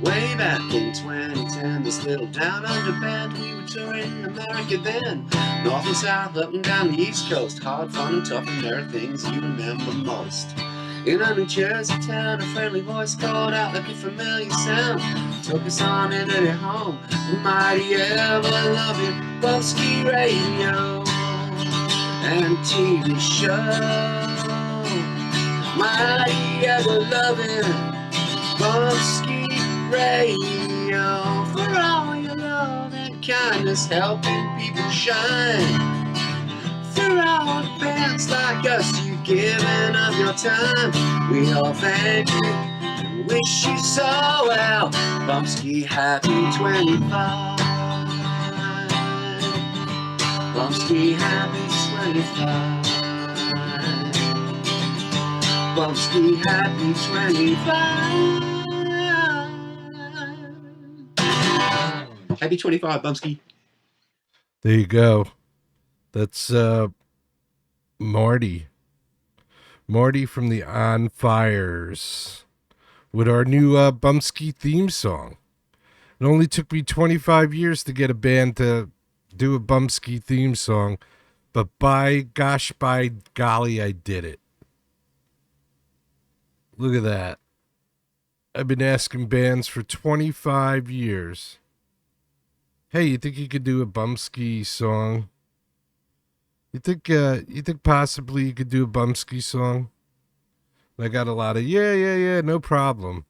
Way back in 2010, this little down under band, we were touring America then. North and south, up and down the east coast, hard, fun and tough, and there are things you remember most. In a New Jersey town, a friendly voice called out like a familiar sound, took us on into their home, the mighty ever-loving Bumpskey radio and TV show. Mighty ever-loving Bumpskey radio, for all your love and kindness, helping people shine. Throughout bands like us, you've given up your time. We all thank you and wish you so well. Bumpskey, happy 25. Bumpskey, happy 25. Bumpskey, happy 25. Happy 25, Bumpskey. There you go. That's Marty. Marty from the On Fires with our new Bumpskey theme song. It only took me 25 years to get a band to do a Bumpskey theme song, but by golly, I did it. Look at that. I've been asking bands for 25 years. Hey, you think you could do a Bumpskey song? You think possibly you could do a Bumpskey song? And I got a lot of yeah, no problem.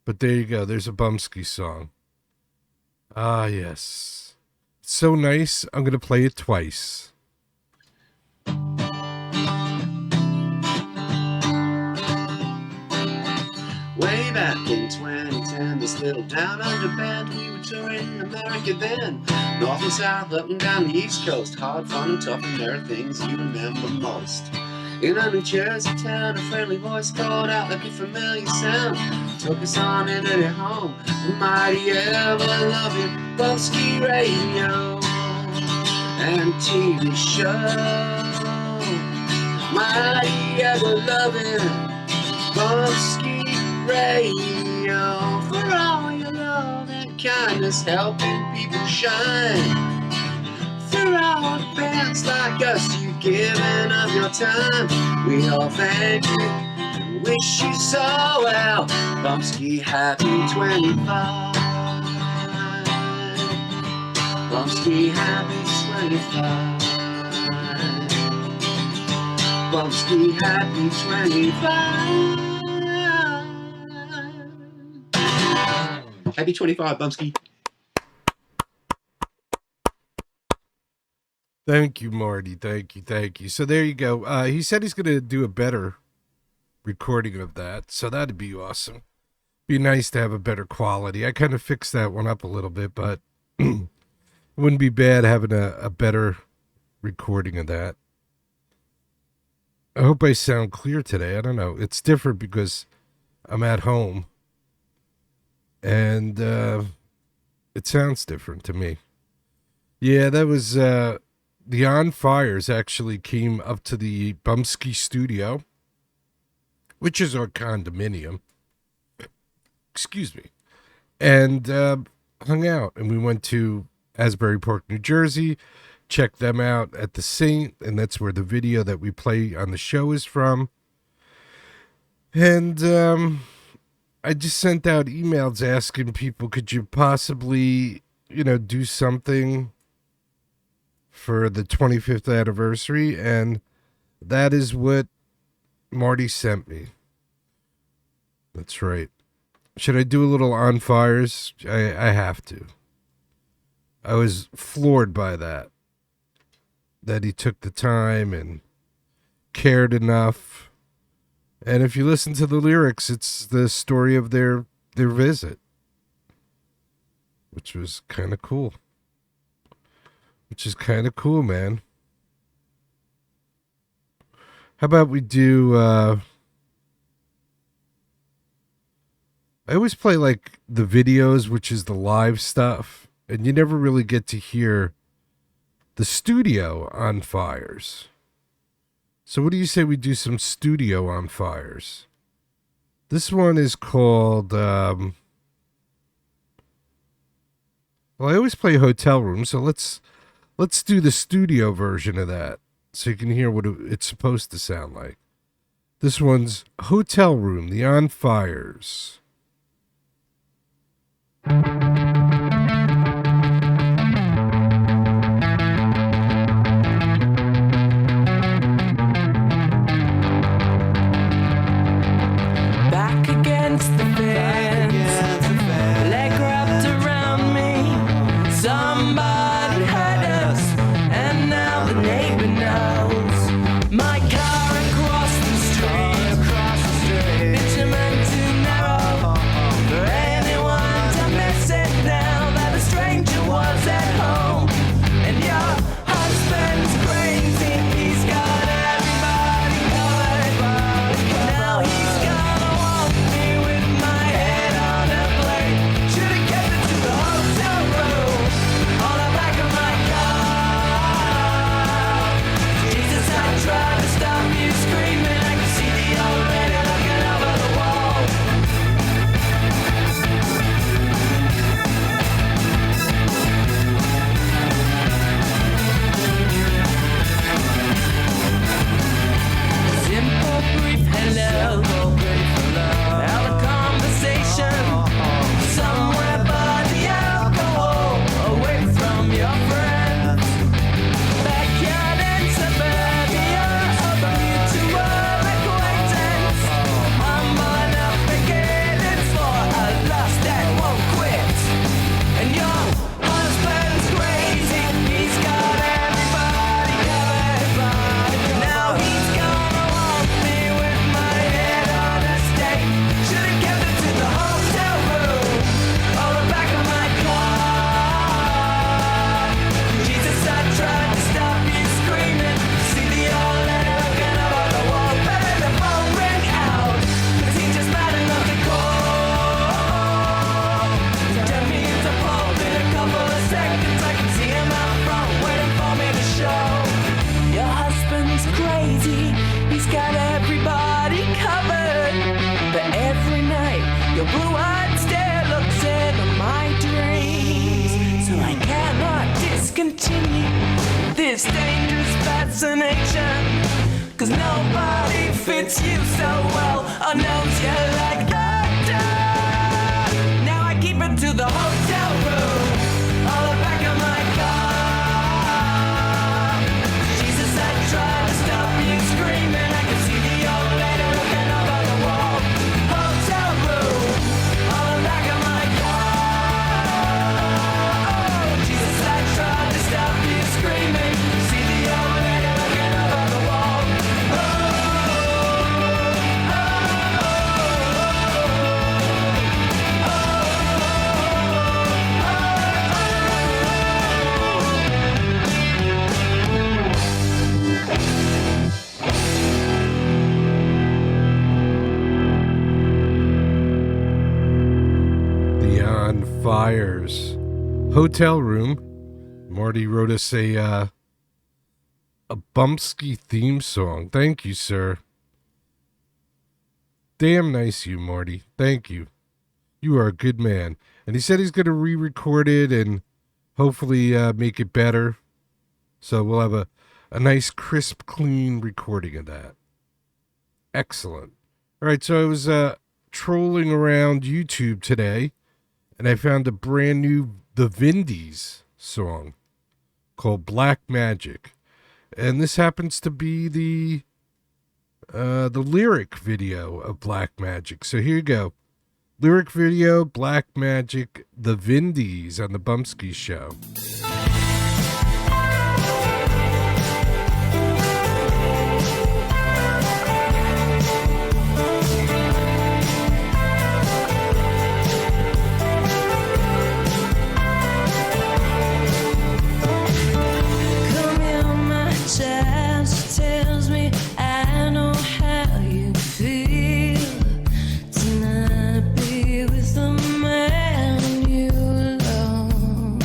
But there you go. There's a Bumpskey song. Ah, yes. It's so nice. I'm going to play it twice. Way back in 2010, this little down under band, we were touring America then. North and south, up and down the east coast, hard, fun and tough, and there are things you remember most. In a New Jersey town, a friendly voice called out like a familiar sound, took us on into their home, the mighty ever-loving Bumpskey radio and TV show. Mighty ever-loving Bumpskey radio, for all your love and kindness, helping people shine. Throughout bands like us, you've given up your time. We all thank you and wish you so well. Bumpskey, happy 25. Bumpskey, happy 25. Bumpskey, happy 25. Happy 25, Bumpskey. Thank you, Marty. Thank you. So there you go. He said he's going to do a better recording of that, so that'd be awesome. Be nice to have a better quality. I kind of fixed that one up a little bit, but it wouldn't be bad having a better recording of that. I hope I sound clear today. I don't know. It's different because I'm at home, and it sounds different to me. Yeah, that was... The On Fires actually came up to the Bumpskey studio, which is our condominium. Excuse me. And hung out. And we went to Asbury Park, New Jersey, checked them out at the Saint, and that's where the video that we play on the show is from. And I just sent out emails asking people, could you possibly, do something for the 25th anniversary, and that is what Marty sent me. That's right. Should I do a little On Fires? I have to. I was floored by that he took the time and cared enough. And if you listen to the lyrics, it's the story of their visit, which was kind of cool. Which is kind of cool, man. How about we do... I always play, like, the videos, which is the live stuff. And you never really get to hear the studio On Fires. So what do you say we do some studio On Fires? This one is called... Well, I always play Hotel Room, so let's do the studio version of that so you can hear what it's supposed to sound like. This one's Hotel Room, the On Fires. Back against the fence, leg wrapped around me. Somebody heard us, and now the neighbor knows. My car across the street, bitumen too narrow for anyone to miss it now that a stranger was at home. And your husband's crazy, he's got everybody covered. Now he's gonna want me with my head on a plate. Should've kept it to the hotel room on the back of my car. Jesus, I tried to stop you screaming. I could see the old lady looking over the wall. Simple, brief hello. Have a conversation somewhere by the alcohol, away from your friends. Backyard and suburbia, a mutual acquaintance. I'm unobligated for a lust that won't quit. And your husband's crazy, he's got everybody covered. Now he's gonna want me with my head on a stake. Should've kept it to the hotel room on the back of my car. Jesus, I tried to stop you screaming. See the old lady looking over the wall. Better the phone ring out, 'cause he just mad enough to call. Turn me into pulp in a couple of seconds. I can see him out front waiting for me to show. Your husband's crazy, he's got everybody covered. But every night, your blue-eyed stare looks into my dreams. So I cannot discontinue this dangerous fascination. 'Cause nobody fits you so well or knows you like that. Now I keep it to the hotel room on the back of my car. Jesus, I tried to stop you screaming. I can see the old lady looking over the wall. Hotel room on the back of my car. Jesus, I tried to stop you screaming. See the old lady looking over the wall. The On Fires. Hotel Room. Marty wrote us a Bumpskey theme song. Thank you, sir. Damn nice you, Marty. Thank you. You are a good man. And he said he's going to re-record it and hopefully make it better. So we'll have a nice, crisp, clean recording of that. Excellent. All right, so I was trolling around YouTube today, and I found a brand new The Vindies song called Black Magic. And this happens to be the lyric video of Black Magic. So here you go. Lyric video, Black Magic, The Vindies on the Bumpskey Show. Come here, my child. She tells me I know how you feel. Tonight, be with the man you love.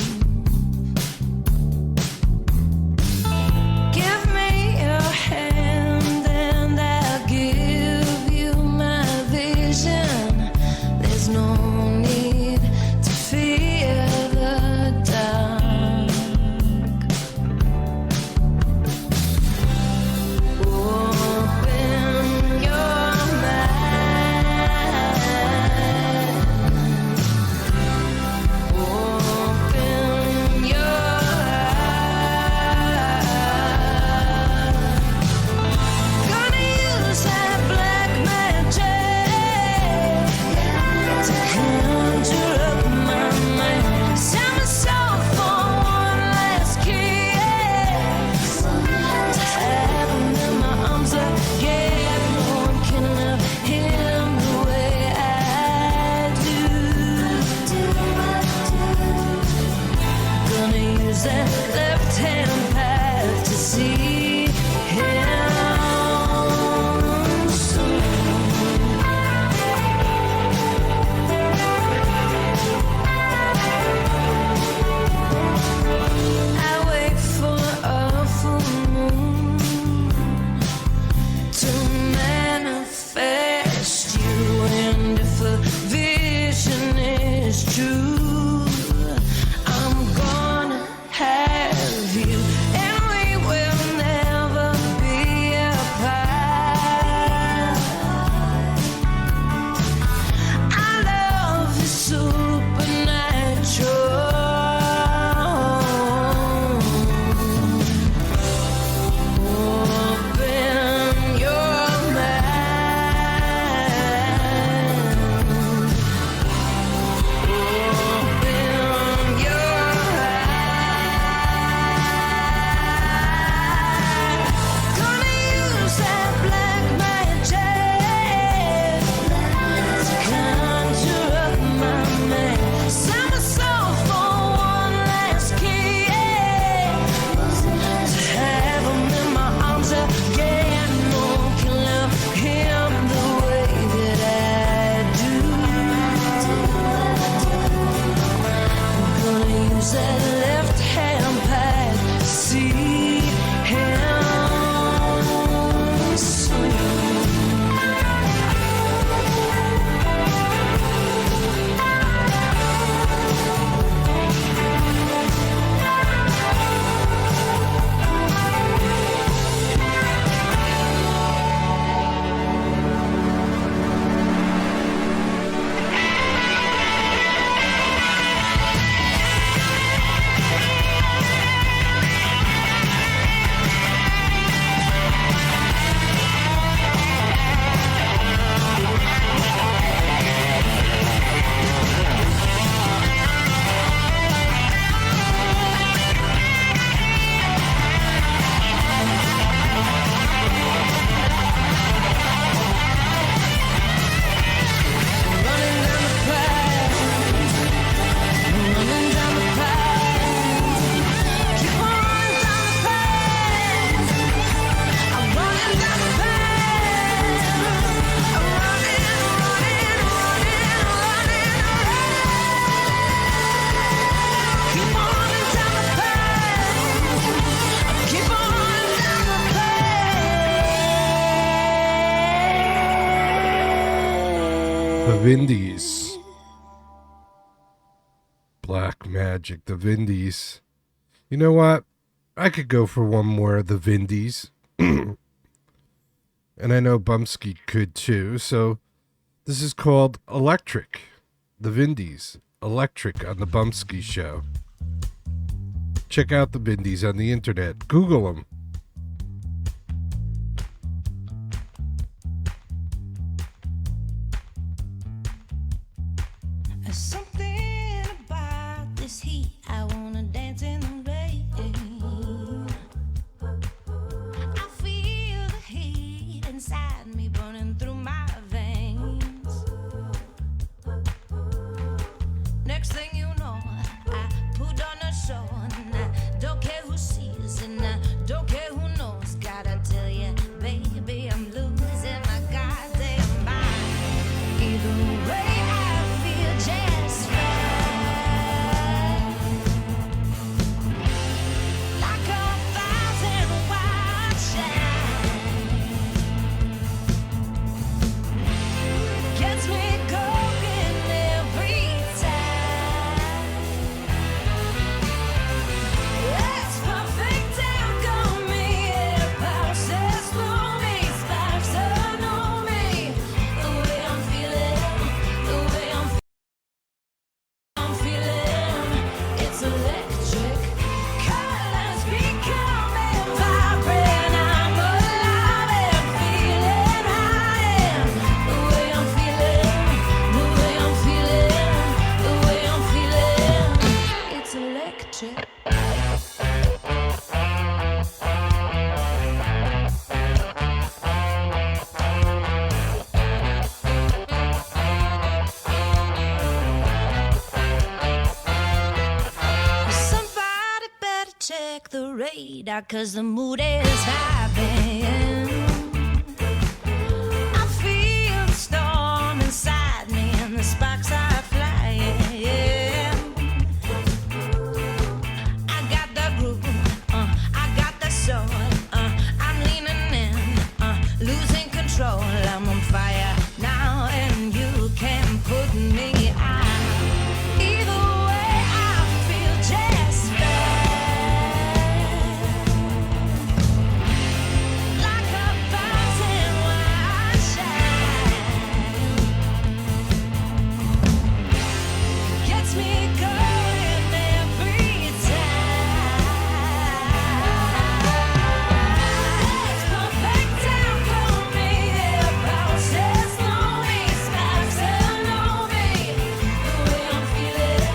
The Vindies. Black Magic, the Vindies. You know what? I could go for one more of the Vindies. And I know Bumpskey could too. So this is called Electric. The Vindies. Electric on the Bumpskey Show. Check out the Vindies on the internet. Google them. Something about this heat, I wanna dance in the rain. I feel the heat inside me burning through my veins. Next thing you know, I put on a show, and I don't care who sees, and I don't care who knows. Gotta tell you, baby, I'm losing my goddamn mind. Either way, I feel just fine. Like a thousand wild shines. Gets me going every time. It's perfect alchemy. It passes through me, sparks anew me. The way I'm feeling, the way I'm feeling, it's electric. Colors becoming vibrant. I'm alive and feeling high. The way I'm feeling, the way I'm feeling, the way I'm feeling, it's electric. Somebody better check the radar, 'cause the mood is vibing. I feel the storm inside me, and the sparks are flying. I got the groove, I got the soul, I'm leaning in, losing control. I'm on fire now, and you can't put me out. Either way, I feel just fine. Like a thousand wild shines. Gets me going every time. It's perfect alchemy. It bounces through me, sparks anew me. The way I'm feeling,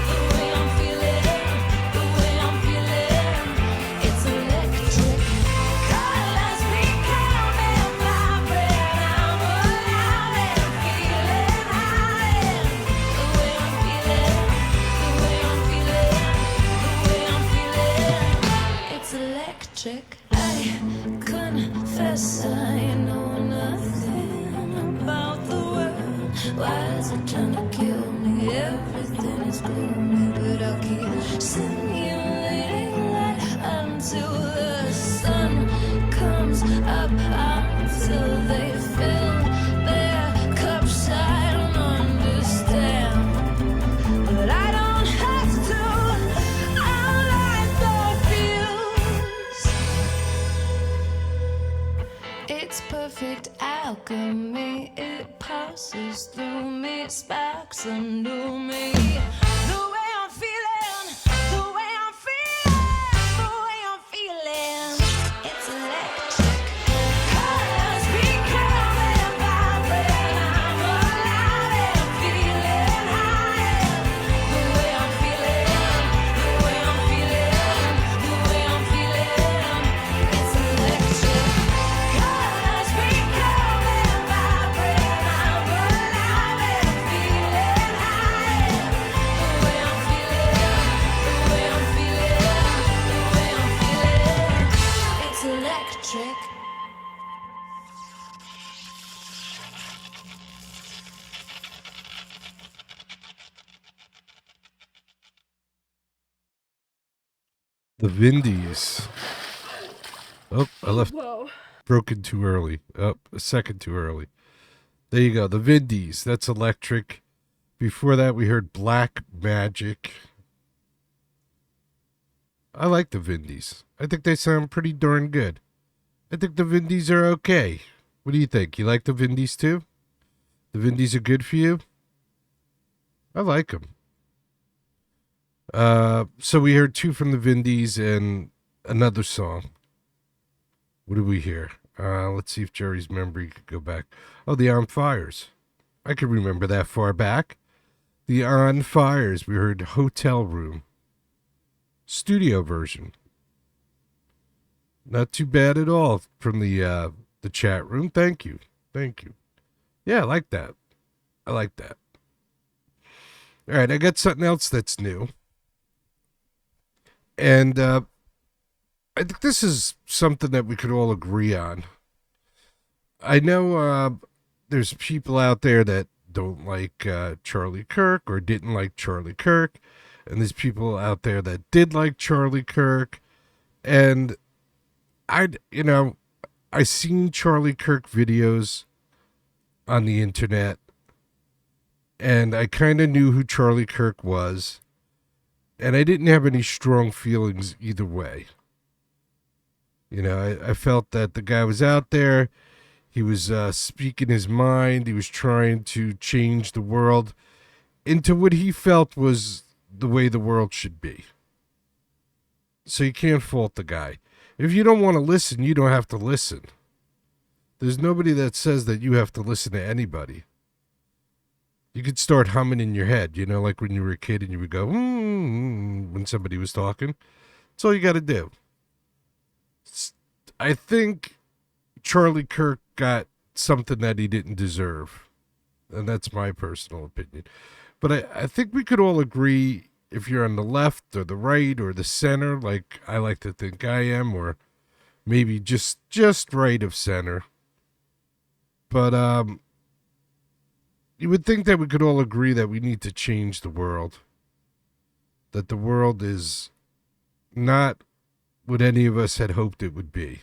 the way I'm feeling, the way I'm feeling, it's electric. Colors becoming vibrant. I'm alive and feeling high. The way I'm feeling, the way I'm feeling, the way I'm feeling, it's electric. I confess I know nothing about the world. Why is it trying to kill me? Everything is gloomy, but I'll keep simulating light until the sun comes up, until they fill their cups. I don't understand, but I don't have to. I light the fuse. It's perfect alchemy. It passes through me, sparks under me. The way I'm feeling, the way I'm feeling, the way I'm feeling, it's electric. Colors becoming vibrant. I'm alive and feeling high. The way I'm feeling, the way I'm feeling, the way I'm feeling, it's electric. Colors becoming vibrant. I'm alive and feeling high. The way I'm feeling, the way I'm feeling, the way I'm feeling, it's electric. The Vindies. Oh, I left. Whoa. Broken too early. Oh, a second too early. There you go. The Vindies. That's electric. Before that, we heard Black Magic. I like the Vindies. I think they sound pretty darn good. I think the Vindies are okay. What do you think? You like the Vindies too? The Vindies are good for you? I like them. So we heard two from the Vindies and another song. What did we hear? Let's see if Jerry's memory could go back. Oh, the On Fires. I can remember that far back. The On Fires. We heard Hotel Room. Studio version. Not too bad at all from the chat room. Thank you. Thank you. Yeah, I like that. I like that. All right, I got something else that's new. And I think this is something that we could all agree on. I know there's people out there that don't like Charlie Kirk or didn't like Charlie Kirk. And there's people out there that did like Charlie Kirk. And I seen Charlie Kirk videos on the internet. And I kind of knew who Charlie Kirk was. And I didn't have any strong feelings either way. You know, I felt that the guy was out there. He was speaking his mind. He was trying to change the world into what he felt was the way the world should be. So you can't fault the guy. If you don't want to listen, you don't have to listen. There's nobody that says that you have to listen to anybody. You could start humming in your head, you know, like when you were a kid and you would go, when somebody was talking. That's all you got to do. I think Charlie Kirk got something that he didn't deserve. And that's my personal opinion. But I think we could all agree, if you're on the left or the right or the center, like I like to think I am, or maybe just right of center. But you would think that we could all agree that we need to change the world. That the world is not what any of us had hoped it would be.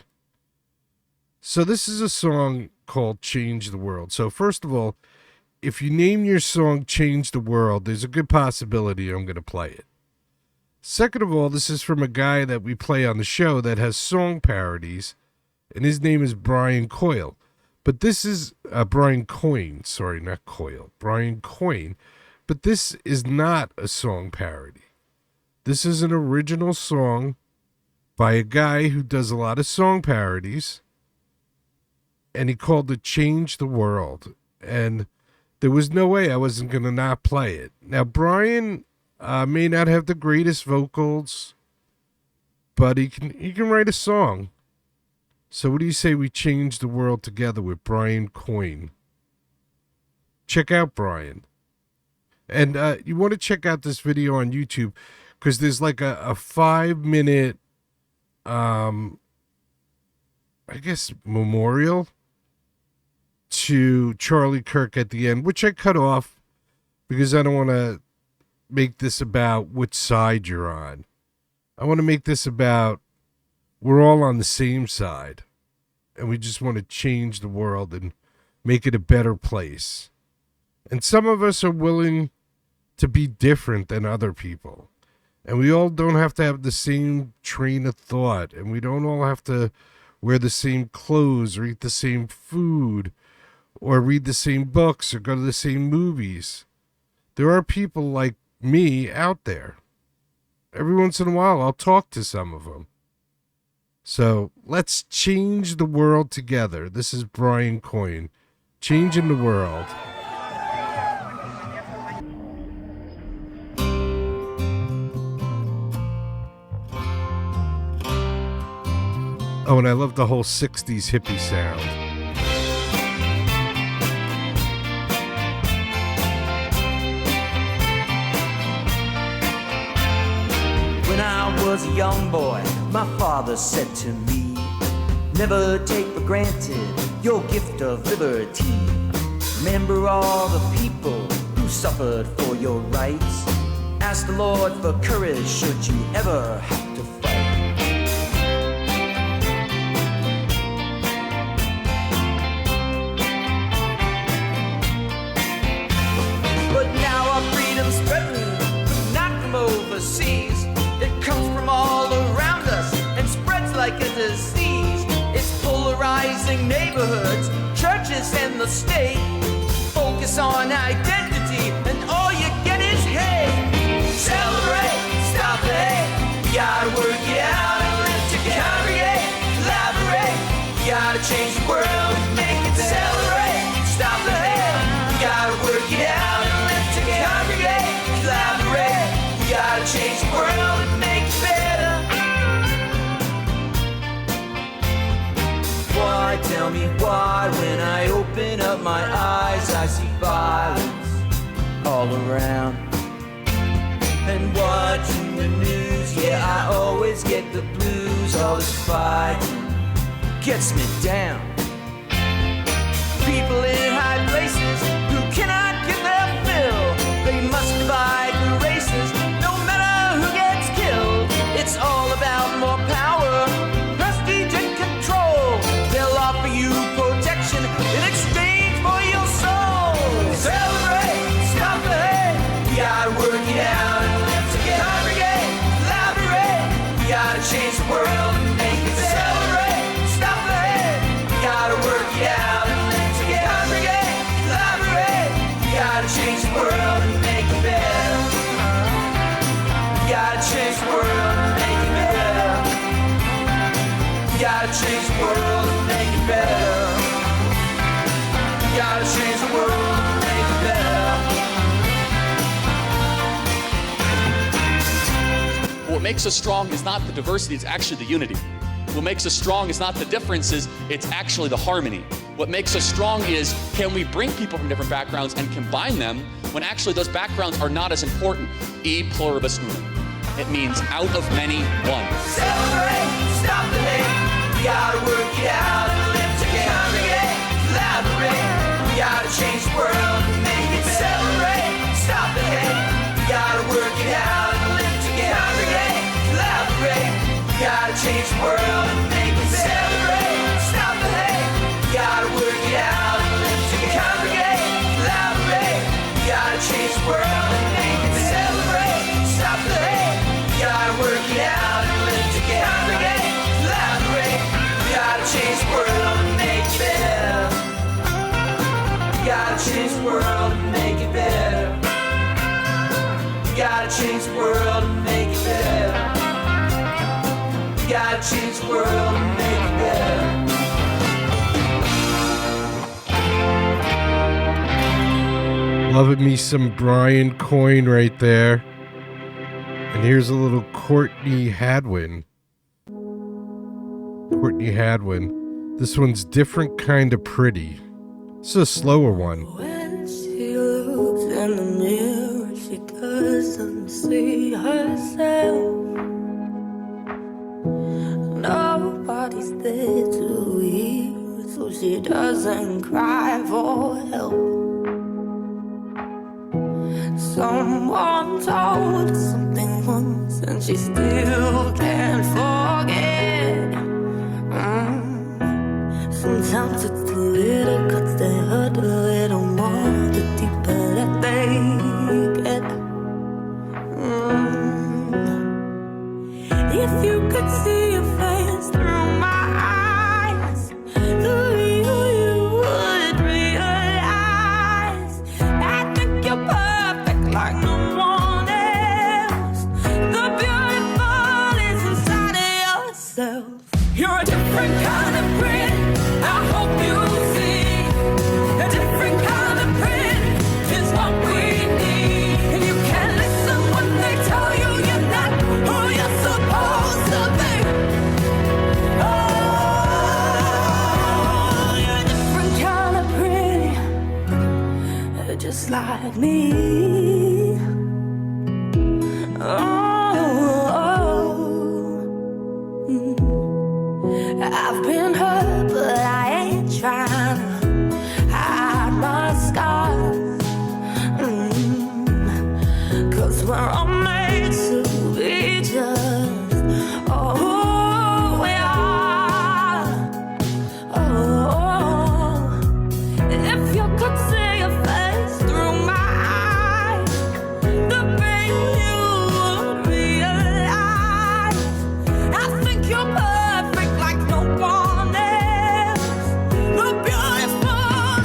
So this is a song called Change the World. So first of all, if you name your song Change the World, there's a good possibility I'm going to play it. Second of all, this is from a guy that we play on the show that has song parodies, and his name is Brian Coyle. But this is Brian Coyne. Sorry, not Coyle. Brian Coyne. But this is not a song parody. This is an original song by a guy who does a lot of song parodies. And he called it Change the World. And there was no way I wasn't going to not play it. Now, Brian may not have the greatest vocals, but he can write a song. So what do you say we change the world together with Brian Coyne? Check out Brian. And you want to check out this video on YouTube because there's like a 5-minute, I guess, memorial to Charlie Kirk at the end, which I cut off because I don't want to make this about which side you're on. I want to make this about we're all on the same side, and we just want to change the world and make it a better place. And some of us are willing to be different than other people. And we all don't have to have the same train of thought, and we don't all have to wear the same clothes or eat the same food or read the same books or go to the same movies. There are people like me out there. Every once in a while, I'll talk to some of them. So let's change the world together. This is Brian Coyne, Changing the World. Oh, and I love the whole 60s hippie sound. When I was a young boy, my father said to me, never take for granted your gift of liberty. Remember all the people who suffered for your rights. Ask the Lord for courage should you ever have to fight. status and the state. Focus on identity and all you get is hate. Celebrate, stop the hate. You gotta work it out and live to congregate. Collaborate, you gotta change the world and make it better. Celebrate, stop the hate. You gotta work it out and live to congregate. Collaborate, you gotta change the world and make it better. Why, tell me why, when I open up my eyes I see violence all around. And watching the news, yeah, I always get the blues. All this fighting gets me down. People in high places who cannot get their fill, they must divide the races, no matter who gets killed. It's all about more power, prestige and control. They'll offer you protection in exchange for your soul. Celebrate, stop the hate. You gotta work it out and live to congregate. Collaborate, you gotta change the world and make it better. Celebrate, stop the hate. You gotta work it out and live to congregate. Collaborate, you gotta change the world and make it better. You gotta change the world and make it better. You gotta change the world and make it better. You gotta change the world and make it better. What makes us strong is not the diversity, it's actually the unity. What makes us strong is not the differences, it's actually the harmony. What makes us strong is, can we bring people from different backgrounds and combine them when actually those backgrounds are not as important? E pluribus unum. It means out of many, one. Celebrate, stop the hate. You gotta work it out and live to congregate. Collaborate, you gotta change the world and make it better. Celebrate, stop the hate. You gotta work it out and live to congregate. Collaborate, you gotta change the world and make it better. Celebrate, stop the hate. You gotta work it out and live to congregate. Collaborate, you gotta change the world and make it better. Celebrate, stop the hate. You gotta work it out and live to congregate. Collaborate, you gotta change the world and make it better. You gotta change the world and make it better. You gotta change the world and make it better. You gotta change the world and make it better. Loving me some Brian Coyne right there. And here's a little Courtney Hadwin. Courtney Hadwin. This one's different kind of pretty. It's a slower one. When she looks in the mirror, she doesn't see herself. Nobody's there to hear, so she doesn't cry for help. Someone told her something once, and she still can't forget. Sometimes it's the little cuts that hurt a little more, the deeper that they get. If you could see your face through my eyes, the real you would realize. I think you're perfect like no one else. The beautiful is inside of yourself. You're a different kind of pretty. I hope you see a different kind of print is what we need. And you can't listen when they tell you you're not who you're supposed to be. Oh, you're a different kind of pretty, just like me. I've been hurt, but I ain't trying to hide my scars. 'Cause we're all made to be just who we are. Oh, if you could see your face through my eyes, the pain you would realize. I think you're perfect like no one else. The beautiful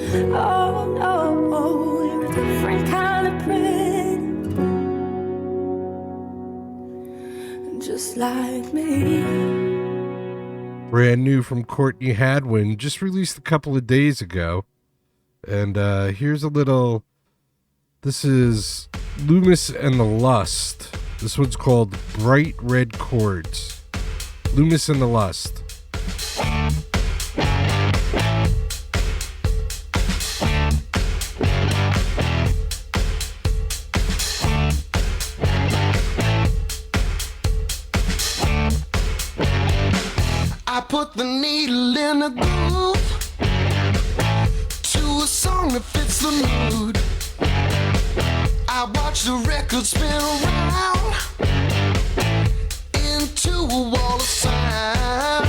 Oh no, you're a different kind of pretty, just like me. Brand new from Courtney Hadwin, just released a couple of days ago. And here's a little. This is Loomis and the Lust. This one's called Bright Red Chords. Loomis and the Lust. I put the needle in a groove to a song that fits the mood. I watch the record spin around into a wall of sound.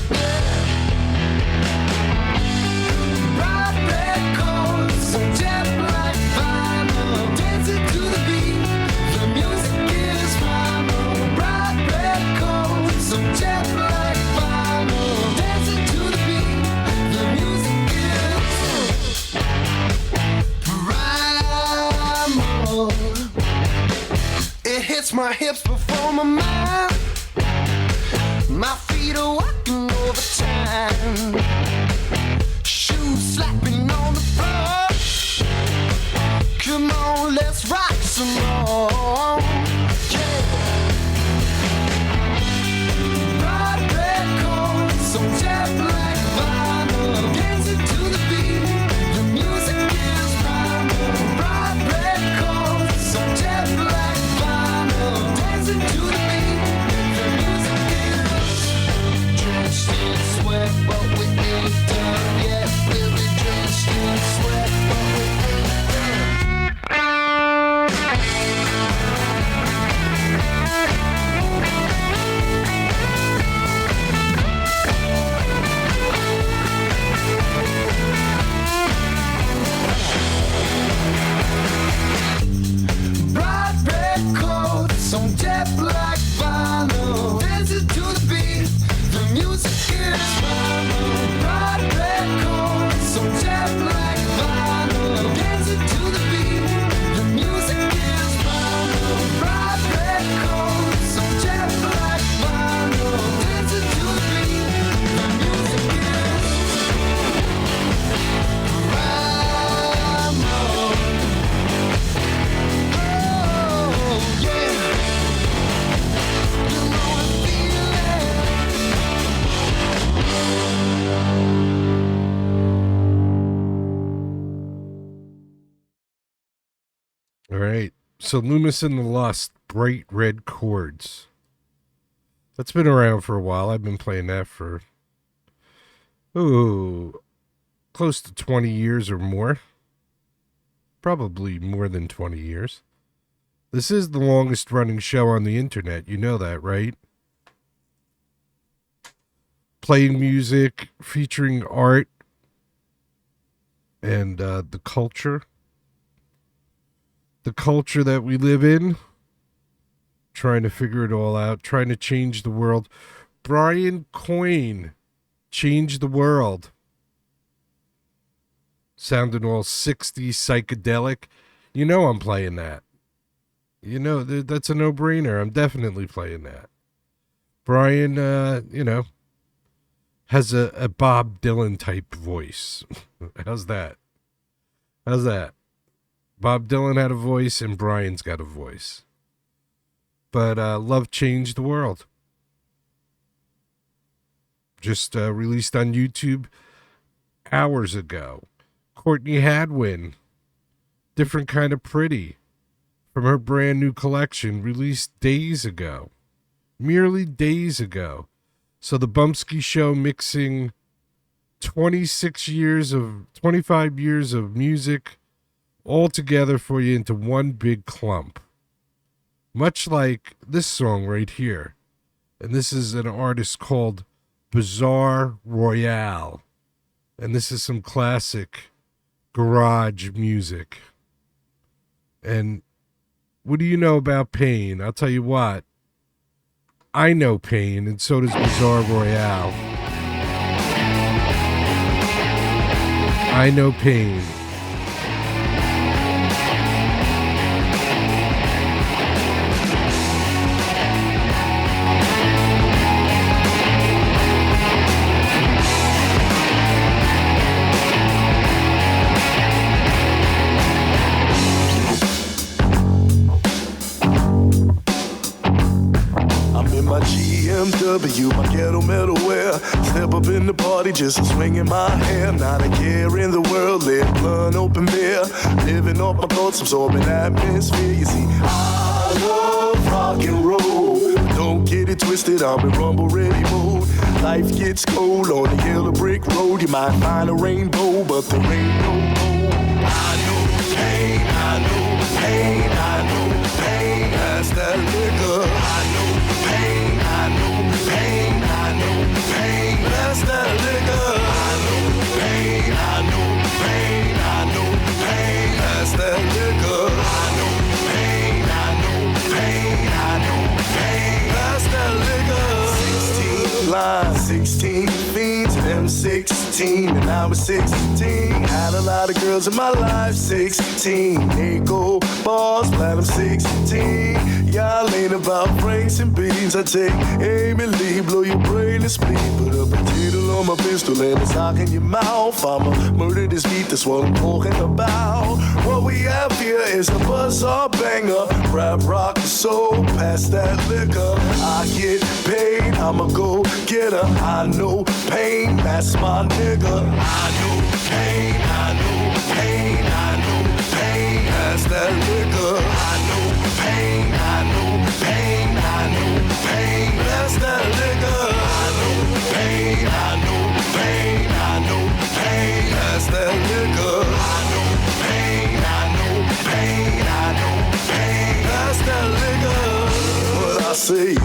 Yeah. Bright red chords, jet black vinyl, dancing to the beat. The music is primal. Bright red chords, jet black vinyl, dancing to the beat. The music is primal. It hits my hips before my mind. My feet are walking over time. Shoes slapping on the floor. Come on, let's rock some more. Yeah. Bright red chords, some jet black vinyl, dancing to the beat. The music is primal. Bright red chords, some jet black vinyl, dancing to the beat. The music is drenched in sweat, but we ain't done yet. We'll be drenched in sweat, but we ain't done. Bright red coat, some jet black vinyl, dancing to the beat. The music is primal. Bright red coat, some jet black vinyl, dancing to the beat. The music is primal. Bright red coat, some jet black vinyl, dancing to the beat. The music is primal. Oh, yeah. You know I feel All right. So Loomis and the Lust, Bright Red Chords. That's been around for a while. I've been playing that for, close to 20 years or more. Probably more than 20 years. This is the longest running show on the internet. You know that, right? Playing music, featuring art, and the culture. The culture that we live in. Trying to figure it all out. Trying to change the world. Brian Coyne. Change the world. Sounding all 60s psychedelic. You know I'm playing that. You know, that's a no-brainer. I'm definitely playing that. Brian, has a Bob Dylan type voice. How's that? How's that? Bob Dylan had a voice and Brian's got a voice. But Love Changed the World. Just released on YouTube hours ago. Courtney Hadwin, Different Kind of Pretty, from her brand new collection, released days ago. Merely days ago. So the Bumpskey Show mixing 25 years of music all together for you into one big clump. Much like this song right here. And this is an artist called Bizarre Royale. And this is some classic garage music. And what do you know about pain? I'll tell you what. I know pain, and so does Bizarre Royale. I Know Pain. I'm in my GMW, my ghetto metal wear. Step up in the party, just swinging my hair. Not a care in the world, lit blunt, open beer. Living off my thoughts, absorbing atmosphere. You see, I love rock and roll. Don't get it twisted, I'm in rumble ready mode. Life gets cold on the yellow brick road. You might find a rainbow, but there ain't no gold. I know pain, I know pain, I know pain. That's that liquor. I know pain, I know pain, I know pain. That's that liquor. I know pain, I know pain, I know pain. That's that liquor. I know pain, I know pain, I know pain. That's that liquor. 16 lines, 16 fiends, them 16, and I was 16. Had a lot of girls in my life, 16. Nickel bars, platinum 16. Y'all ain't about franks and beans. I take aim and leave, blow your brain and spleen. Put up a title on my pistol and it's lock in your mouth. I'ma murder this beat, that's what I'm talking about. What we have here is a buzzsaw banger. Rap, rock, soul, pass that liquor. I get paid, I'ma go get her. I know pain, that's my nigga. I know pain, I know pain, I know pain. That's that liquor. I know pain, I know pain, I know pain. That's that liquor. I know pain, I know pain, I know pain. That's that liquor. I know pain, I know pain, I know pain. That's that liquor. What I say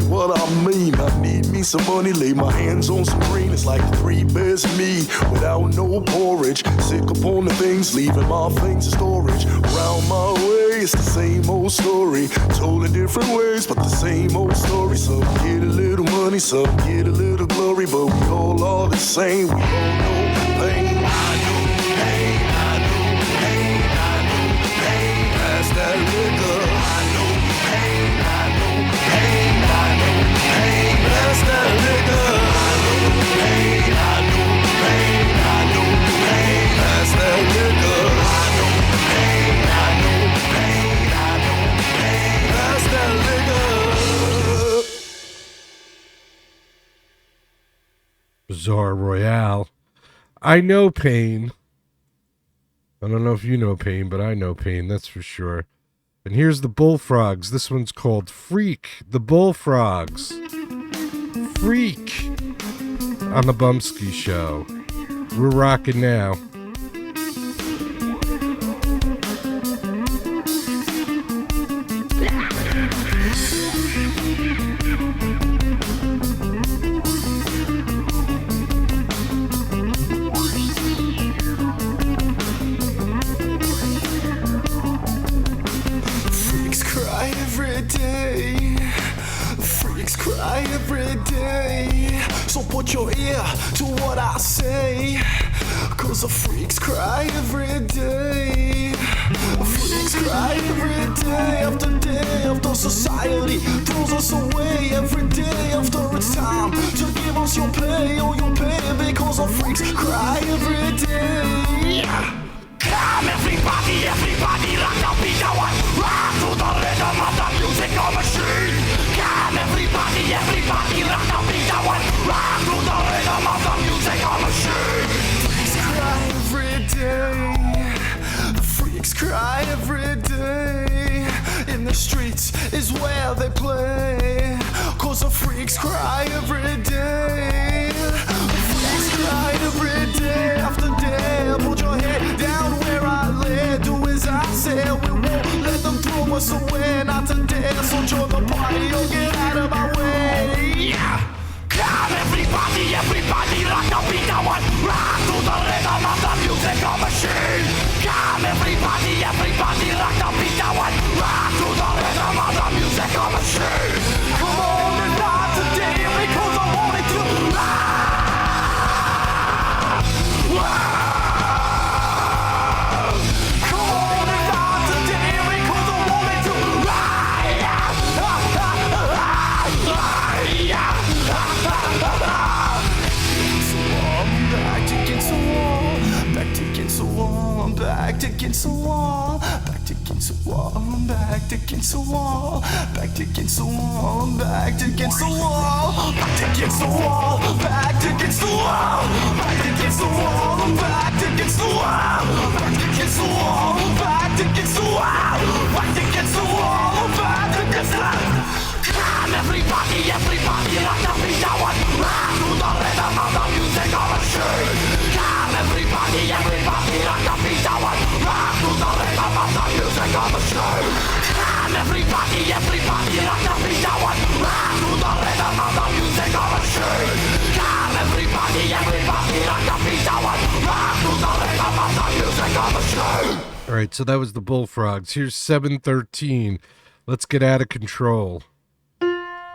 what I mean. I need me some money, lay my hands on some green. It's like the three bears and me, without no porridge. Sick upon the things, leaving my things in storage. Around my way, it's the same old story, told in different ways, but the same old story. Some get a little money, some get a little glory, but we all are the same. We all know pain. I know pain, I know pain, I know pain. That's that liquor. I know pain, I know pain, I know pain. That's that liquor. I know pain, I know pain, I know pain. That's that liquor. I know pain, I know pain, I know pain. That's that liquor. Bizarre Royale. I Know Pain. I don't know if you know pain, but I know pain, that's for sure. And here's the Bullfrogs. This one's called Freak. The Bullfrogs. Freak. On the Bumpskey Show. We're rocking now. Freaks cry every day. Freaks cry every day. So put your ear to what I say. Cause the freaks cry every day. Freaks cry every day after day after society throws us away. Every day after it's time to give us your pay. Oh, your pay because the freaks cry every day. Come everybody, everybody, rock the beat out. Rock to the rhythm of the musical machine. Come everybody, everybody, rock the beat out. Rock to the rhythm of the musical machine. Freaks cry every day. The freaks cry every day. In the streets is where they play. Cause the freaks cry every day. The freaks cry every day after day. Put your head down where I lay. Do as I say. We won't let them throw us away. Not today. So join the party or get out of my way. Come everybody, everybody, rock the beat out. Rock to the rhythm of the musical machine. Come everybody, everybody, rock the beat out. Rock to the rhythm of the musical machine. Come on and not today because I want against the wall, I'm backed against the wall, backed against the wall, I'm backed against the wall, backed against the wall, I'm backed against the wall, backed against the wall, backed against the wall, backed against the wall, I'm backed against the wall, backed against the wall, backed against the wall, backed against the wall, backed against the wall. Come everybody, everybody, like the beat I want. Rock to the rhythm of the music of a shame. Come everybody, everybody, like the beat I want. Rock to the rhythm of the music of a shame. Come everybody, everybody, like the beat I want. Rock to the rhythm of the music of a shame. Come everybody, everybody, like the beat I want. Rock to the rhythm of the music of a shame. All right, so that was the Bullfrogs. Here's 713. Let's get out of control.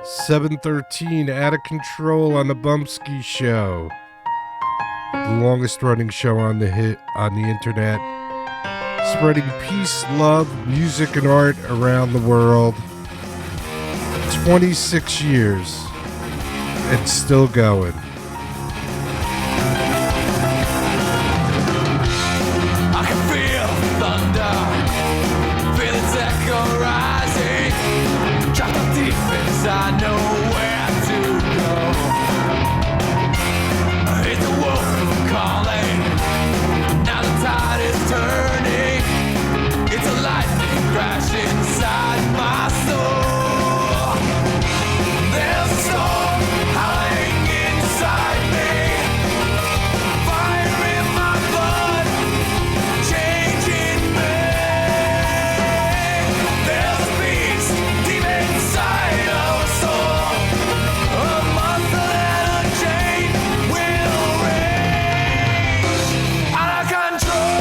713, Out of Control on the Bumpskey Show. The longest running show on the internet. Spreading peace, love, music, and art around the world. 26 years. And still going. I can feel thunder, feel its echo rising. Trapped up deep inside, know where to go. It's a wolf calling, now the tide is turning. It's a lightning crash inside my soul. There's a storm howling inside me, fire in my blood, changing me. There's a beast deep inside our soul, a monster and a chain will rage out of control.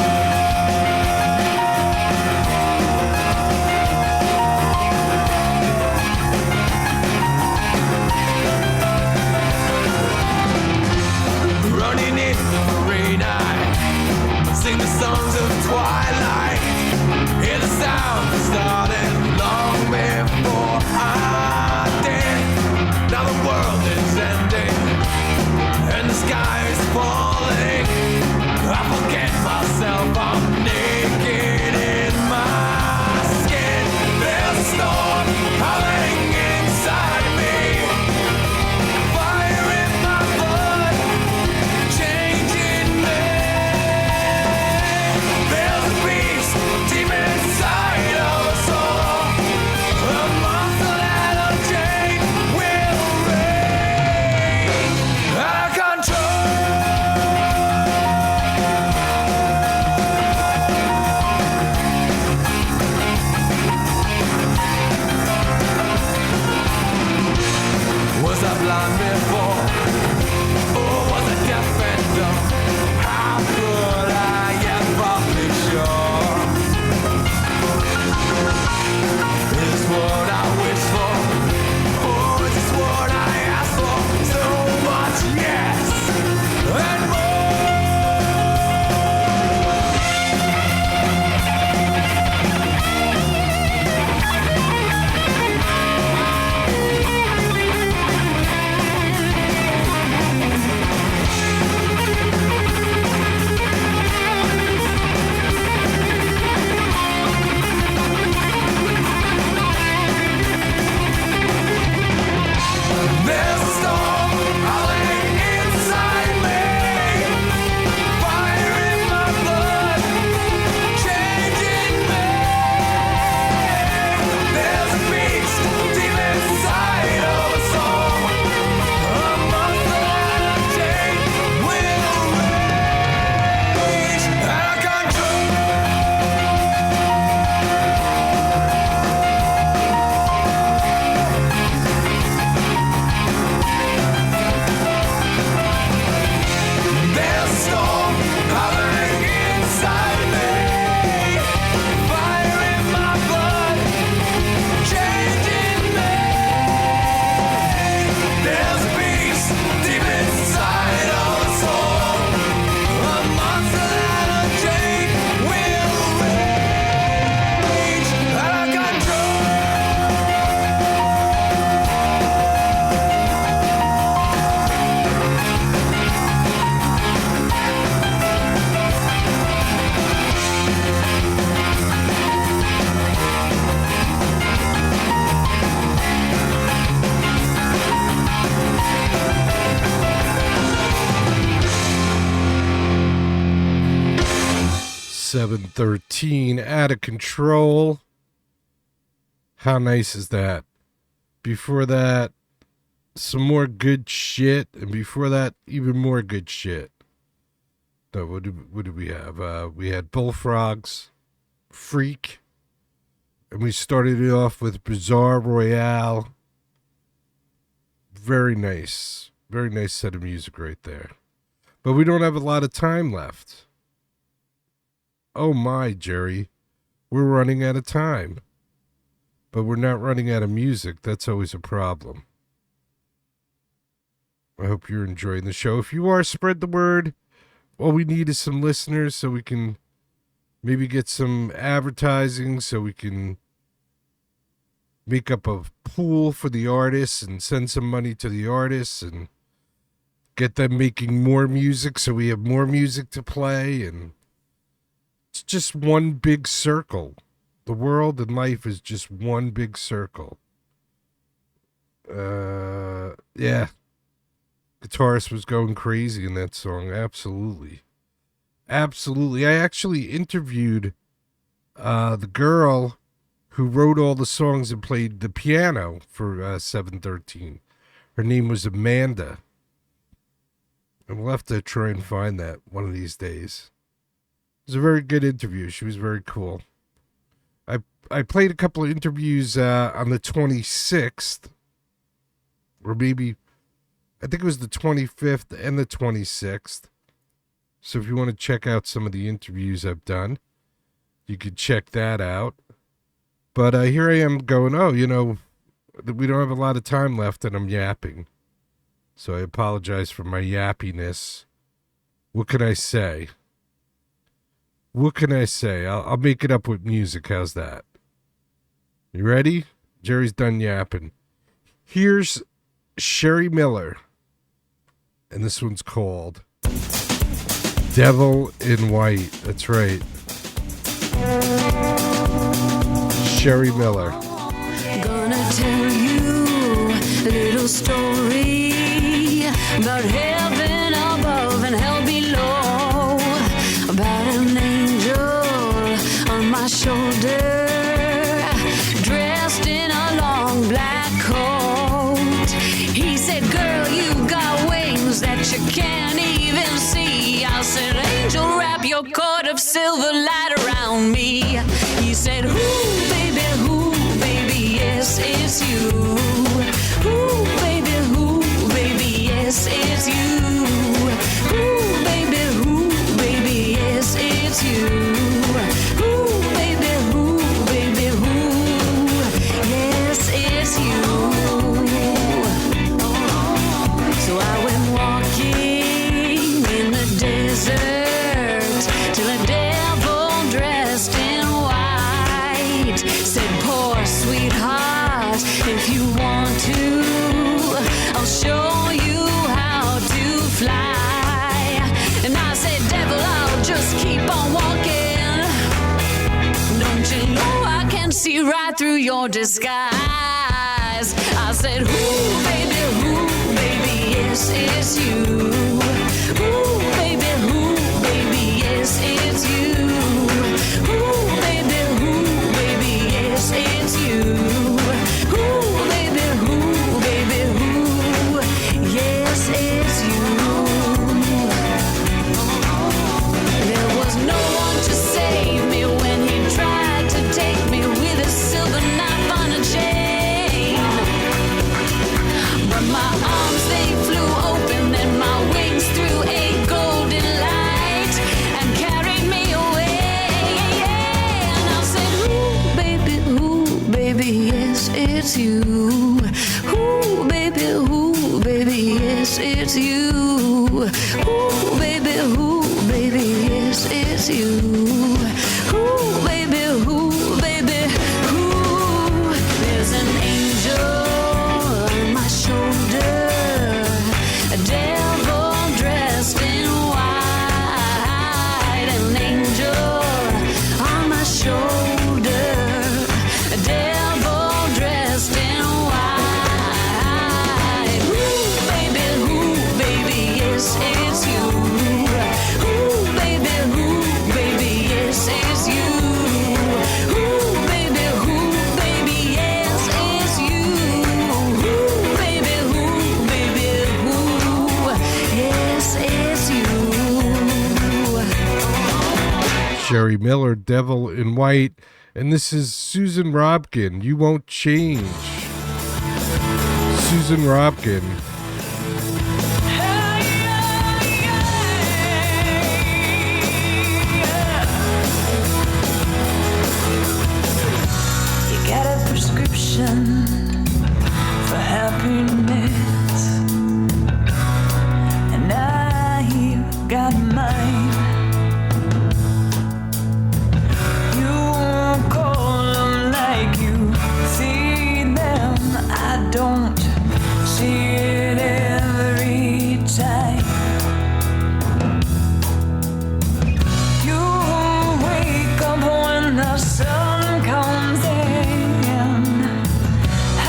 Running in the rain, I sing the songs of twilight. Hear the sound that started long before I did. Now the world is ending and the sky is falling. I forget myself, I'm naked in my skin. There's a storm howling inside me, fire in my blood, changing me. There's a beast deep inside our soul, a monster that a chain will raise. 713, Out of Control. How nice is that? Before that, some more good shit, and before that, even more good shit. No, what did we have? We had Bullfrogs, Freak, and we started it off with Bizarre Royale. Very nice set of music right there. But we don't have a lot of time left. Oh my, Jerry, we're running out of time. But we're not running out of music. That's always a problem. I hope you're enjoying the show. If you are, spread the word. All we need is some listeners so we can maybe get some advertising, so we can make up a pool for the artists and send some money to the artists and get them making more music so we have more music to play. And it's just one big circle. The world and life is just one big circle. Yeah. Guitarist was going crazy in that song. Absolutely. Absolutely. I actually interviewed the girl who wrote all the songs and played the piano for 713. Her name was Amanda. And we'll have to try and find that one of these days. It was a very good interview. She was very cool. I played a couple of interviews on the 26th. Or maybe, I think it was the 25th and the 26th. So if you want to check out some of the interviews I've done, you could check that out. But here I am going, we don't have a lot of time left and I'm yapping. So I apologize for my yappiness. What can I say? I'll make it up with music. How's that? You ready? Jerry's done yapping. Here's Sherry Miller. And this one's called Devil in White. That's right. Sherry Miller. Gonna tell you a little story about heaven above and hell below, about an angel on my shoulder, dressed in a long black coat. He said, girl, you got wings that you can't even see. I said, angel, wrap your cord of silver light around me. He said, who, baby, yes, it's you. Who, baby, yes, it's you. Who, baby, yes, it's you. Who, baby, yes, it's you. So I went walking in the desert till a devil dressed in white said, poor sweetheart, if you want to, I'll show you how to fly. And I said, devil, I'll just keep on walking. Don't you know I can see right through your disguise? I said, who, baby, yes, it's you. Who, baby, yes, it's you. Who, baby, yes, it's you. Who, baby, yes, it's you. There was no one to save me when he tried to take me with a silver knife on a chain. But my arms, they flew open and my wings threw a golden light and carried me away. And I said, ooh, baby, yes, it's you. Ooh, baby, yes, it's you. Ooh, baby, yes, it's you. Ooh, baby, there's an angel on my shoulder, a devil dressed in white, an angel on my shoulder, a devil dressed in white. Ooh, baby, yes, it's you. Ooh, baby, yes, Sherry Miller, Devil in White, and this is Susan Robkin, You Won't Change. Susan Robkin. You got a prescription for happiness, and I've got mine. You call them like you see them. I don't see it every time. You wake up when the sun comes in. I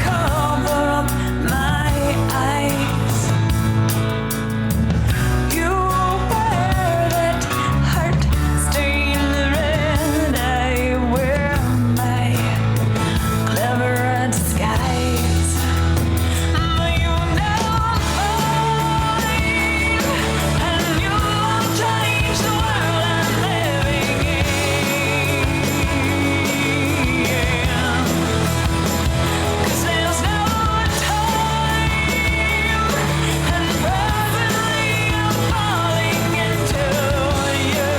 cover up my eyes. You wear that heart-stained red. I wear my clever disguise. But you never mind, and you won't change the world I'm living in. 'Cause there's no time, and presently I'm falling into you.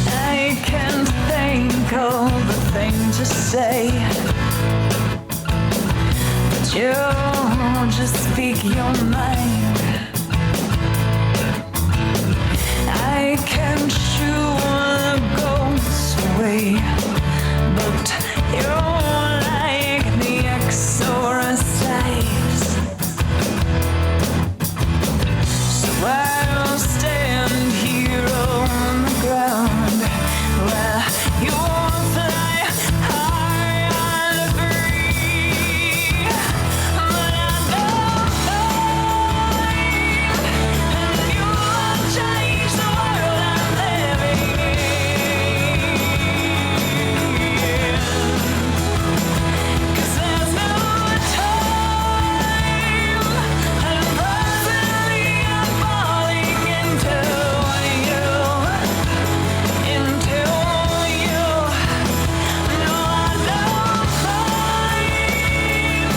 I can't think of the thing to say, but you just speak your mind. I can't shoo the ghosts away, but you're like the exorcist. So I'll stand here on the ground where you fly high and free. But I don't mind, and you won't change the world I'm living in. 'Cause there's no time, and presently I'm falling into you. No, I don't mind,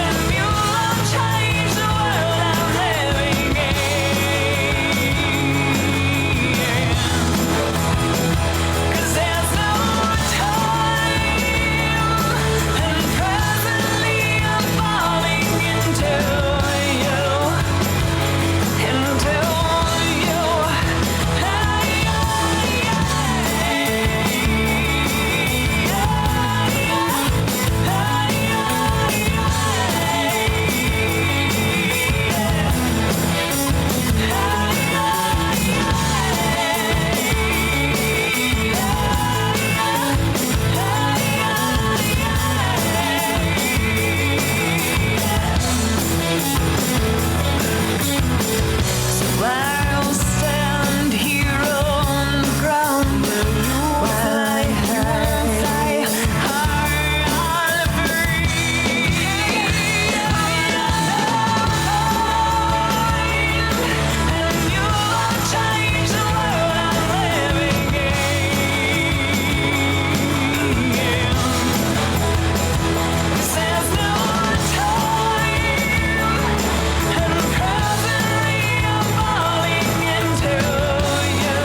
and you won't change the world I'm living in. 'Cause there's no time, and presently I'm falling into you. I'll stand here on the ground while I fly high and free. And you won't change the world I'm living in. 'Cause there's no time, and presently I'm falling into you.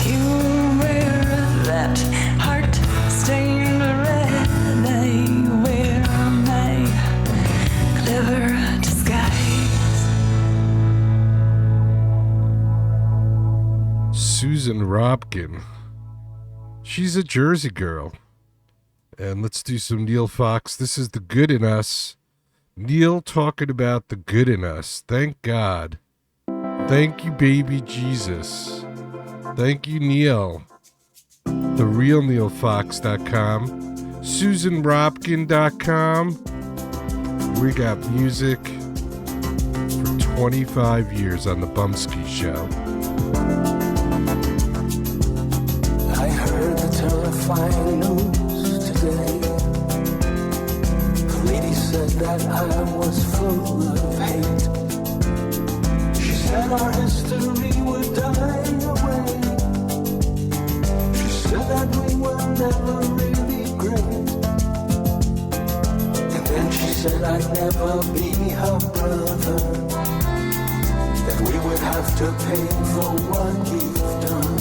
You wear that heart-stained red. I wear my clever disguise. Susan Robkin. She's a Jersey girl. And let's do some Neil Fox. This is The Good in Us. Neil talking about the good in us. Thank God. Thank you, baby Jesus. Thank you, Neil. TheRealNeilFox.com. SusanRobkin.com. We got music for 25 years on the Bumpskey Show. I heard the terrifying news today. that I was full of hate. She said our history would die away. She said that we were never really great. And then she said I'd never be her brother, that we would have to pay for what we've done,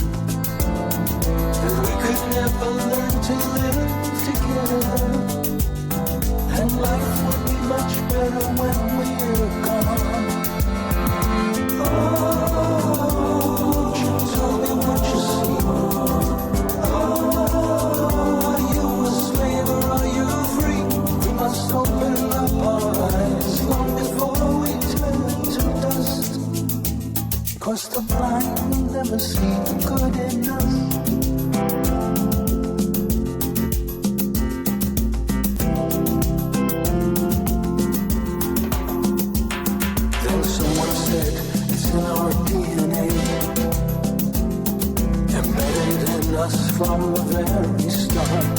that we could never learn to live together, and life would be much better when we're gone. Oh, won't you tell me what you see? Oh, are you a slave or are you free? We must open up our eyes long before we turn to dust, 'cause the blind will never see the good in us. Then someone said it's in our DNA, embedded in us from the very start.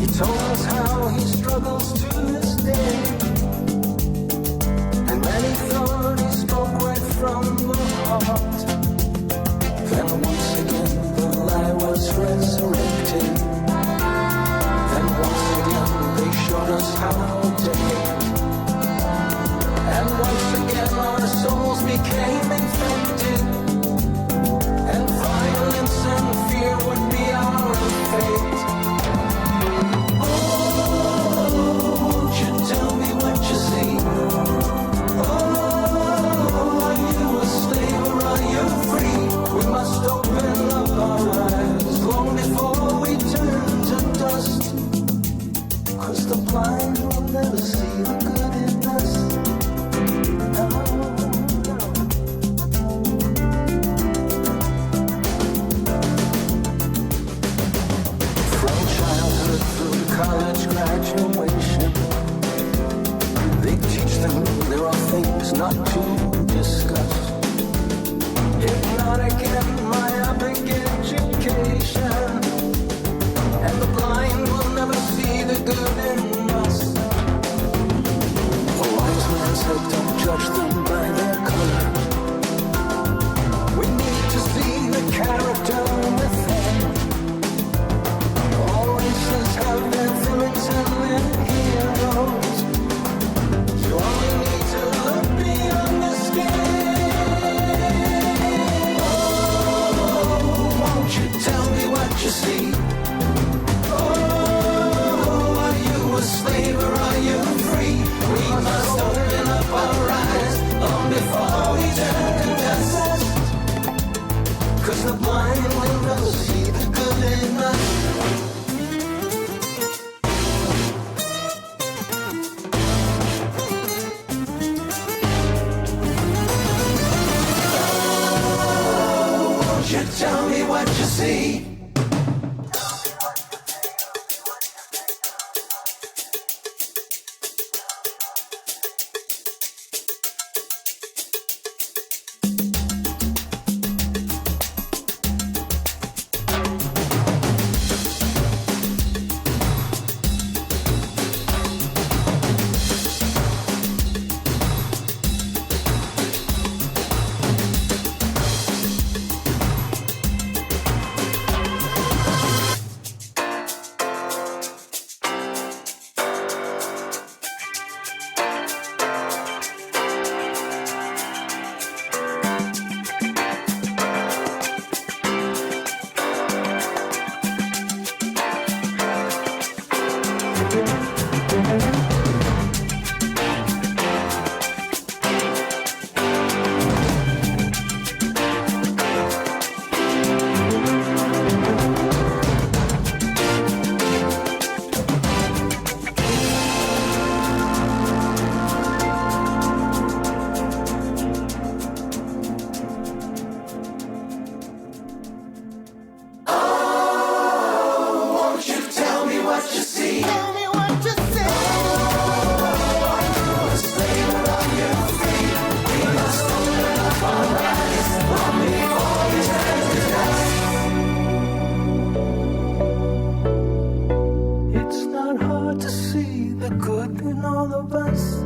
He told us how he struggles to this day, and many thought he spoke right from the heart. Then once again the lie was resurrected. Then once again they showed us how to hate. And once again our souls became infected, and violence and fear would be our fate. Oh, won't you tell me what you see? Oh, are you a slave or are you free? We must open up our eyes long before we turn to dust, 'cause the blind will never see the good in us. No, no. From childhood through college graduation, they teach them there are things not to discuss. Hypnotic and myopic education, and the blind will never see the good in us. A wise man said don't judge them by their color. We need to see the character within. All races have their villains and their heroes. You only need to look beyond the skin. Oh, won't you tell me what you see? Oh, are you a slave or are you free? We must open up our eyes long before we turn to dust, 'cause the blind will never see the good in us. Won't you tell me what you see? It's not hard to see There could be none of us.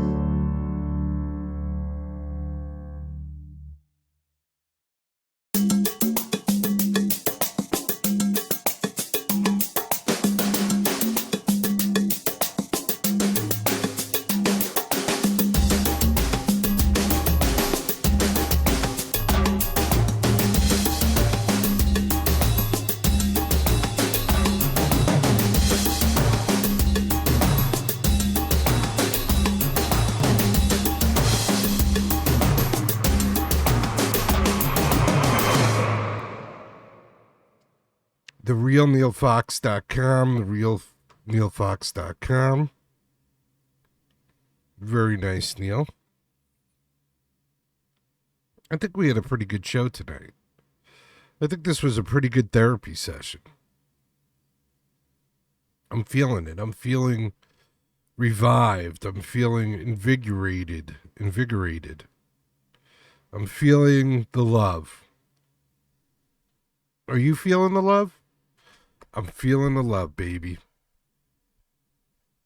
TheRealNeilFox.com, TheRealNeilFox.com. Very nice, Neil. I think we had a pretty good show tonight. I think this was a pretty good therapy session. I'm feeling it. I'm feeling revived. I'm feeling invigorated. I'm feeling the love. Are you feeling the love? I'm feeling the love, baby.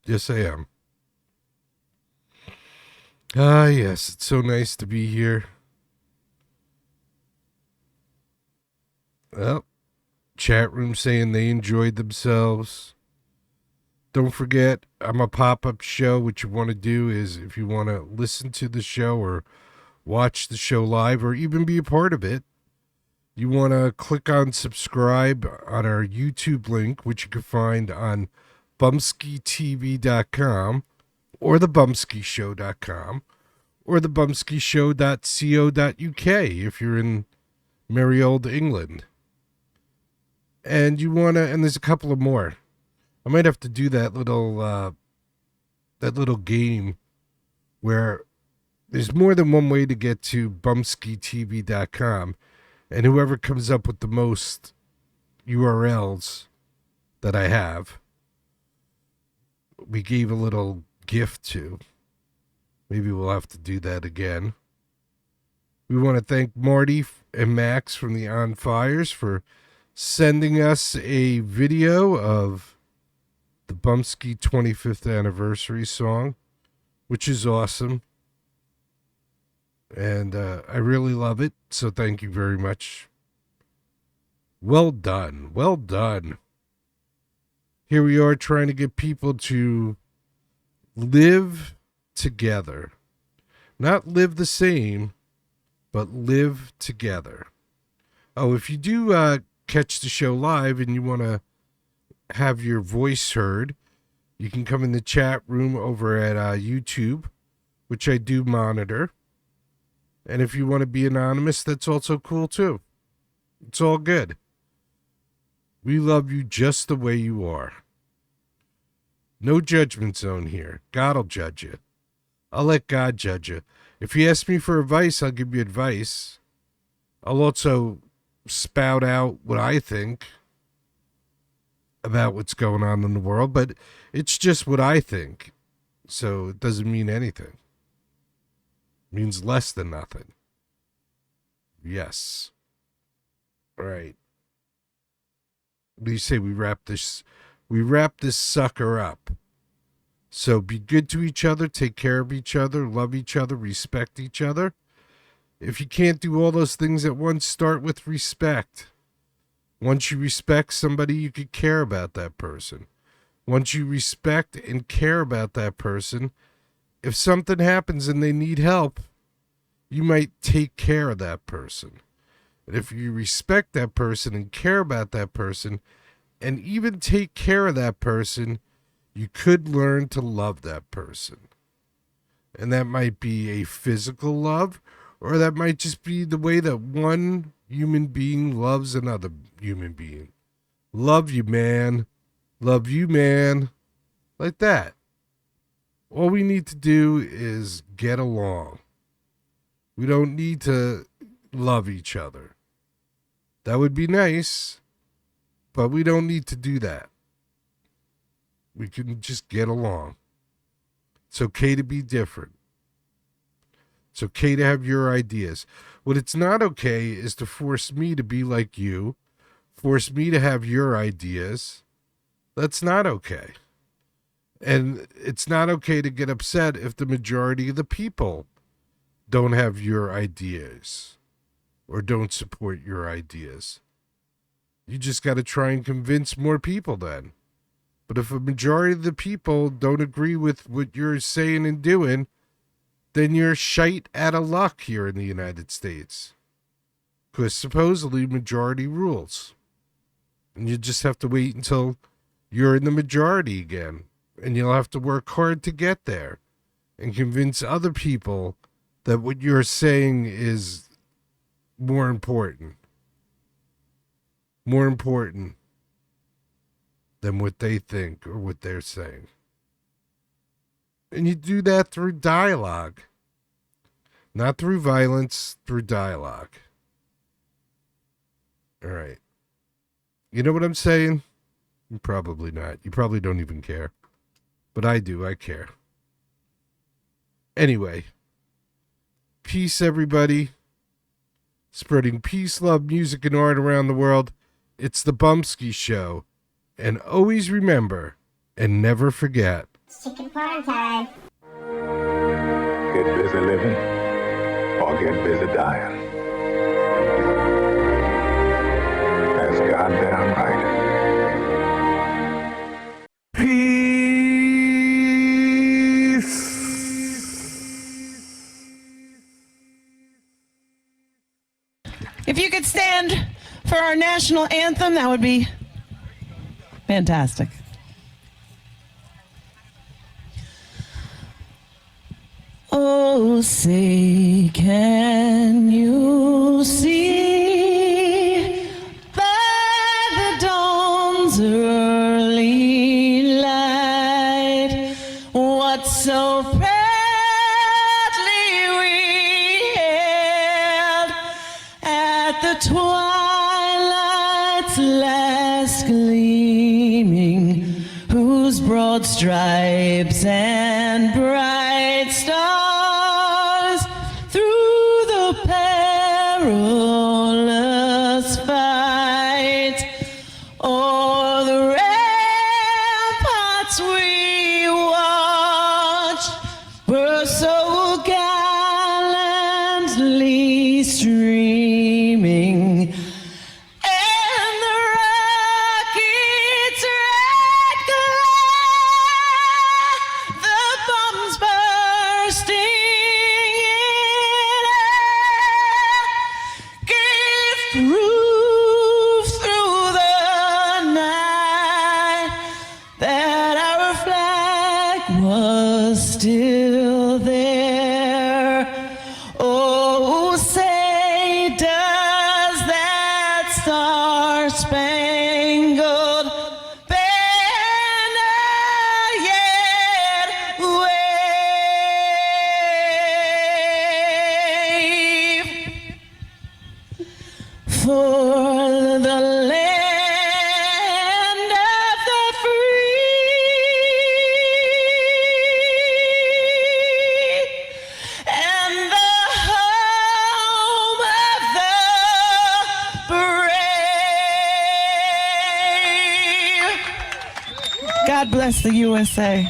Yes, I am. Ah, yes, it's so nice to be here. Well, chat room saying they enjoyed themselves. Don't forget, I'm a pop-up show. What you want to do is, if you want to listen to the show or watch the show live or even be a part of it, you want to click on subscribe on our YouTube link, which you can find on bumpskeytv.com or thebumpskeyshow.com or thebumpskeyshow.co.uk if you're in merry old England. And you want to, and there's a couple of more. I might have to do that little game where there's more than one way to get to bumpskeytv.com. And whoever comes up with the most URLs that I have, we gave a little gift to. Maybe we'll have to do that again. We want to thank Marty and Max from the On Fires for sending us a video of the Bumpskey 25th anniversary song, which is awesome. And I really love it, so thank you very much. Well done. Well done. Here we are trying to get people to live together. Not live the same, but live together. Oh, if you do catch the show live and you want to have your voice heard, you can come in the chat room over at YouTube, which I do monitor. And if you want to be anonymous, that's also cool too. It's all good. We love you just the way you are. No judgment zone here. God will judge you. I'll let God judge you. If you ask me for advice, I'll give you advice. I'll also spout out what I think about what's going on in the world, but it's just what I think. So it doesn't mean anything. Means less than nothing. Yes. All right. What do you say we wrap this sucker up? So be good to each other, take care of each other, love each other, respect each other. If you can't do all those things at once, start with respect. Once you respect somebody, you could care about that person. Once you respect and care about that person, if something happens and they need help, you might take care of that person. And if you respect that person and care about that person, and even take care of that person, you could learn to love that person. And that might be a physical love, or that might just be the way that one human being loves another human being. Love you, man. Love you, man. Like that. All we need to do is get along. We don't need to love each other. That would be nice, but we don't need to do that. We can just get along. It's okay to be different. It's okay to have your ideas. What it's not okay is to force me to be like you, force me to have your ideas. That's not okay. And it's not okay to get upset if the majority of the people don't have your ideas or don't support your ideas. You just got to try and convince more people then. But if a majority of the people don't agree with what you're saying and doing, then you're shite out of luck here in the United States. Because supposedly majority rules. And you just have to wait until you're in the majority again. And you'll have to work hard to get there. And convince other people that what you're saying is more important. More important than what they think or what they're saying. And you do that through dialogue. Not through violence, through dialogue. All right. You know what I'm saying? Probably not. You probably don't even care. But I do. I care. Anyway. Peace, everybody. Spreading peace, love, music, and art around the world. It's the Bumpskey Show. And always remember and never forget. Chicken parm time. Get busy living or get busy dying. That's goddamn right. If you could stand for our national anthem, that would be fantastic. Oh, say, can you see by the dawn's early light what so proudly we hailed at the twilight's last gleaming, whose broad stripes and bright stars through the perilous fight o'er the ramparts we watched were so gallantly streaming. And the rocket's red glare, the bombs bursting in air, gave proof through the night that our flag was still there. Oh, say, does that star-spangled banner yet wave for the land of the free and the home of the brave? God bless the USA.